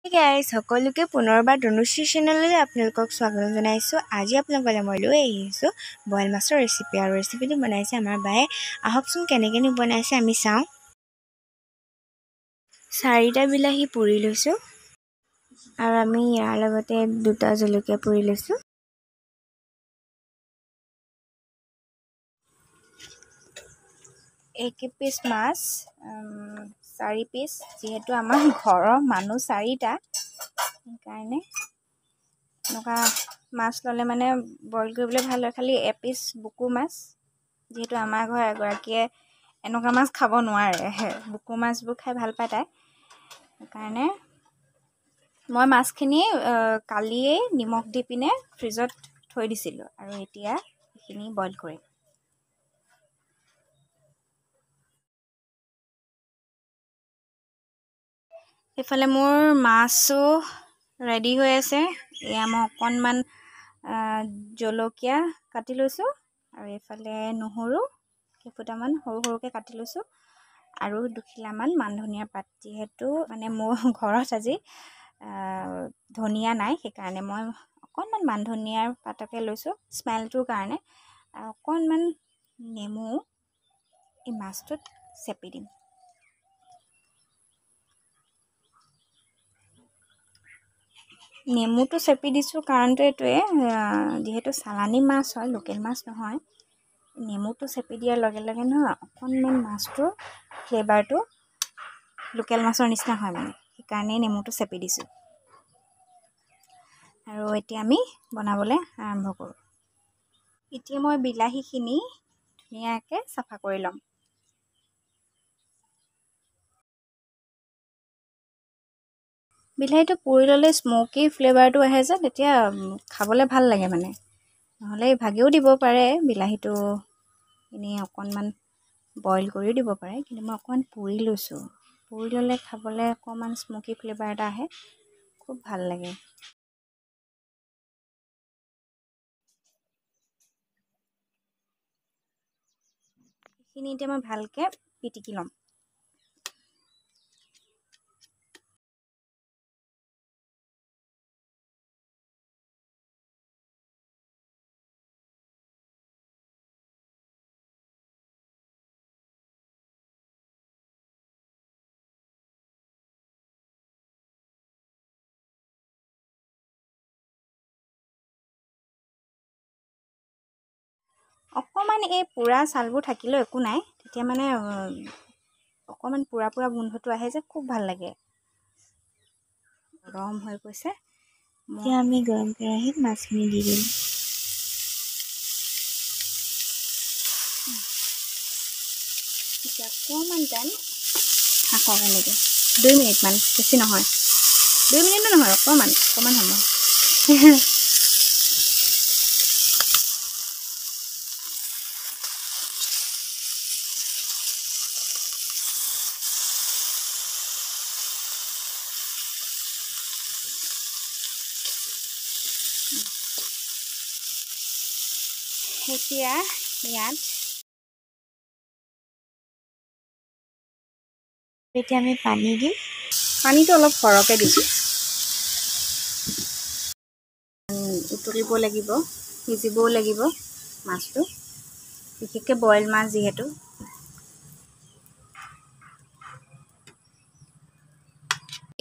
Hey guys, সকলোকে পুনৰবাৰ ধনুশ্ৰী চেনেললৈ আপোনালোকক স্বাগতম জনাইছোঁ। আজি আপোনালোকলৈ মই লৈ আহিছোঁ বইল মাছৰ ৰেচিপি আৰু ৰেচিপিটো বনাইছে আমাৰ বায়ে। আহকচোন কেনেকৈ বনাইছে আমি চাওঁ। 4টা বিলাহী পুৰি লৈছোঁ আৰু আমি ইয়াৰ লগতে 2টা জলকীয়া পুৰি লৈছোঁ। এক পিচ মাছ 4 পিচ, যিহেতু আমাৰ ঘৰৰ মানুহ 4টা, সেইকাৰণে এনেকুৱা মাছ ল'লে মানে বইল কৰিবলৈ ভাল হয়। খালি এপিচ বুকু মাছ, যিহেতু আমাৰ ঘৰৰ এগৰাকীয়ে এনেকুৱা মাছ খাব নোৱাৰে, বুকু মাছবোৰ খাই ভাল পায় তাই। সেইকাৰণে মই মাছখিনি কালিয়েই নিমখ দি পিনে ফ্ৰিজত থৈ দিছিলোঁ আৰু এতিয়া এইখিনি বইল কৰিম। এইফালে মোৰ মাছো ৰেডি হৈ আছে। এয়া মই অকণমান জলকীয়া কাটি লৈছোঁ আৰু এইফালে নহৰু কেইফুটামান সৰু সৰুকৈ কাটি লৈছোঁ আৰু 2 খিলামান মান ধনিয়াৰ পাত। যিহেতু মানে মোৰ ঘৰত আজি ধনিয়া নাই, সেইকাৰণে মই অকণমান মান ধনিয়াৰ পাতকে লৈছোঁ স্মেলটোৰ কাৰণে। আৰু অকণমান নেমু এই মাছটোত চেপি দিম। নেমুটো চেপি দিছোঁ কাৰণটো এইটোৱে, যিহেতু চালানী মাছ হয়, লোকেল মাছ নহয়। নেমুটো চেপি দিয়াৰ লগে লগে নহয় অকণমান মাছটোৰ ফ্লেভাৰটো লোকেল মাছৰ নিচিনা হয়, মানে সেইকাৰণেই নেমুটো চেপি দিছোঁ। আৰু এতিয়া আমি বনাবলৈ আৰম্ভ কৰোঁ। এতিয়া মই বিলাহীখিনি ধুনীয়াকৈ চাফা কৰি ল'ম। বিলাহীটো পুৰি ল'লে স্ম'কি ফ্লেভাৰটো আহে যে, তেতিয়া খাবলৈ ভাল লাগে মানে। নহ'লে ভাগিও দিব পাৰে বিলাহীটো, এনেই অকণমান বইল কৰিও দিব পাৰে, কিন্তু মই অকণমান পুৰি লৈছোঁ। পুৰি ল'লে খাবলৈ অকণমান স্ম'কি ফ্লেভাৰ এটা আহে, খুব ভাল লাগে। এইখিনি এতিয়া মই ভালকৈ পিটিকি ল'ম। অকণমান এই পোৰা ছালবোৰ থাকিলেও একো নাই, তেতিয়া মানে অকণমান পোৰা পোৰা গোন্ধটো আহে যে, খুব ভাল লাগে। গৰম হৈ গৈছে, এতিয়া আমি গৰম কেৰাহীত মাছখিনি দি দিম। এতিয়া অকণমান টাইম থাকক এনেকৈ, 2 মিনিটমান, বেছি নহয়, 2 মিনিটো নহয়, অকণমান সময়। এতিয়া ইয়াত আমি পানী দিম। পানীটো অলপ সৰহকৈ দিছোঁ। উতলিব লাগিব, সিজিবও লাগিব মাছটো, বিশেষকৈ বইল মাছ যিহেতু।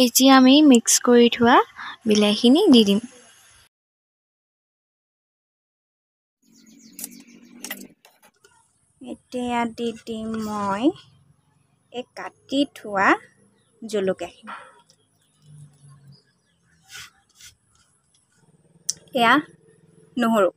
এতিয়া আমি মিক্স কৰি থোৱা বিলাহীখিনি দি দিম। এতিয়া দি দিম মই এই কাটি থোৱা জলকীয়াখিনি। এয়া নহৰু।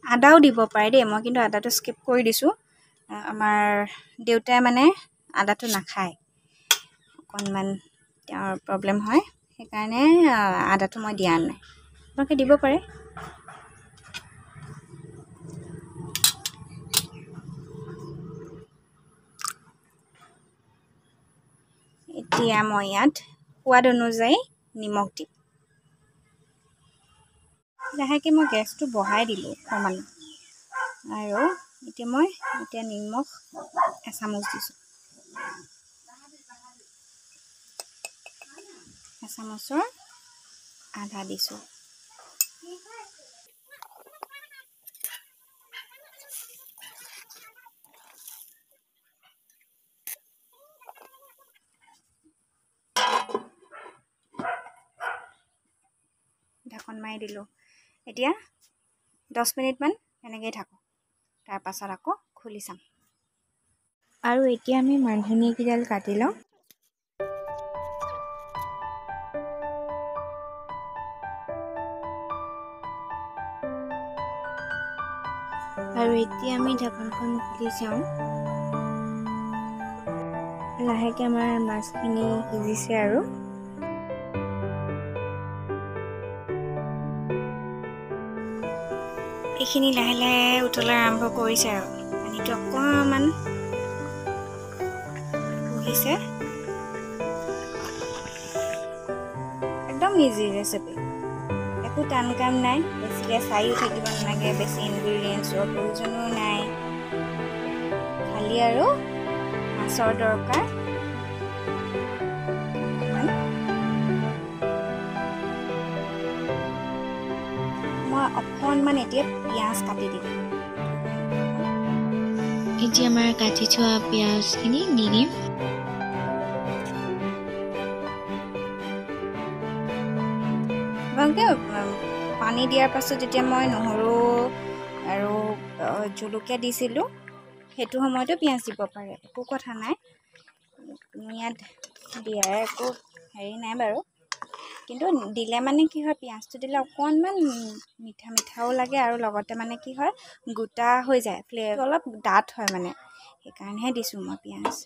আদাও দিব পাৰে দেই, মই কিন্তু আদাটো স্কিপ কৰি দিছোঁ। আমাৰ দেউতাই মানে আদাটো নাখায়, অকণমান তেওঁৰ প্ৰব্লেম হয়, সেইকাৰণে আদাটো মই দিয়া নাই। আপোনালোকে দিব পাৰে। এতিয়া মই ইয়াত সোৱাদ অনুযায়ী নিমখ দিম। লাহেকৈ মই গেছটো বঢ়াই দিলোঁ অকণমান। আৰু এতিয়া নিমখ এচামুচ দিছোঁ। এচামুচৰ আধা দিছোঁ। ঢাকন মাৰি দিলোঁ। এতিয়া 10 মিনিটমান এনেকৈয়ে থাকোঁ। তাৰ পাছত আকৌ খুলি চাম। আৰু এতিয়া আমি মান ধনিয়াকেইডাল কাটি লওঁ। আৰু এতিয়া আমি ঢাকনখন খুলি চাওঁ। লাহেকৈ আমাৰ মাছখিনি সিজিছে আৰু। এইখিনি লাহে লাহে উতলা আৰম্ভ কৰিছে আৰু পানীটো অকণমান বহিছে। একদম ইজি ৰেচিপি, একো টান কাম নাই। বেছিকৈ চাইও থাকিব নালাগে, বেছি ইনগ্ৰিডিয়েণ্টছৰ প্ৰয়োজনো নাই। খালি আৰু মাছৰ দৰকাৰ। মই অকণমান এতিয়া পিঁয়াজ কাটি দিম। এতিয়া আমাৰ কাটি থোৱা পিঁয়াজখিনি দি দিম। পানী দিয়াৰ পাছত যেতিয়া মই নহৰু আৰু জলকীয়া দিছিলোঁ, সেইটো সময়তো পিঁয়াজ দিব পাৰে, একো কথা নাই। ইয়াত দিয়াৰ একো হেৰি নাই বাৰু, কিন্তু দিলে মানে কি হয়, পিঁয়াজটো দিলে অকণমান মিঠা মিঠাও লাগে আৰু লগতে মানে কি হয়, গোটা হৈ যায়, ফ্লেভাৰটো অলপ ডাঠ হয় মানে, সেইকাৰণেহে দিছোঁ মই পিঁয়াজ।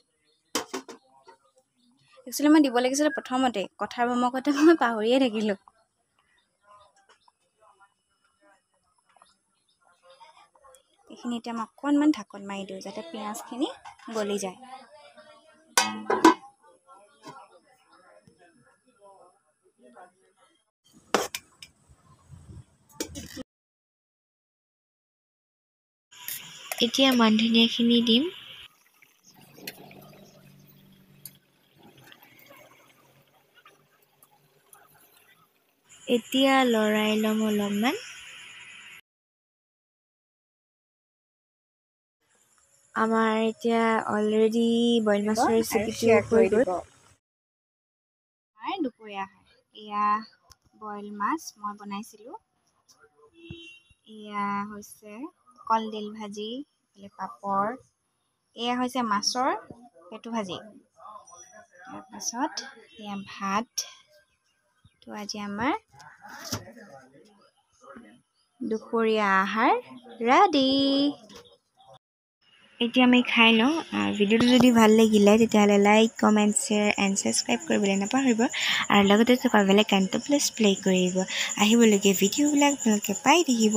একচুৱেলি মই দিব লাগিছিলে প্ৰথমতে, কথাৰ ভমকতে মই পাহৰিয়ে থাকিলোঁ। এইখিনি এতিয়া মই অকণমান ঢাকন মাৰি দিওঁ, যাতে পিঁয়াজখিনি গলি যায়। এতিয়া মান ধনিয়াখিনি দিম। এতিয়া লৰাই ল'ম অলপমান। আমাৰ এতিয়া অলৰেডি বইল মাছৰ ৰেচিপিটো হৈ গ'ল। দুপৰীয়া এয়া বইল মাছ মই বনাইছিলোঁ। এয়া হৈছে কলডিল ভাজি, পাপৰ। এয়া হৈছে মাছৰ পেটু ভাজি। তাৰপাছত এয়া ভাত। তো আজি আমাৰ দুপৰীয়া আহাৰ ৰেডি। এতিয়া আমি খাই লওঁ। ভিডিঅ'টো যদি ভাল লাগিলে তেতিয়াহ'লে like, comment, share and subscribe কৰিবলৈ নাপাহৰিব। আৰু লগতে থকা বেল আইকনটো প্লিজ প্লে' কৰিব। আহিবলগীয়া ভিডিঅ'বিলাক আপোনালোকে পাই থাকিব।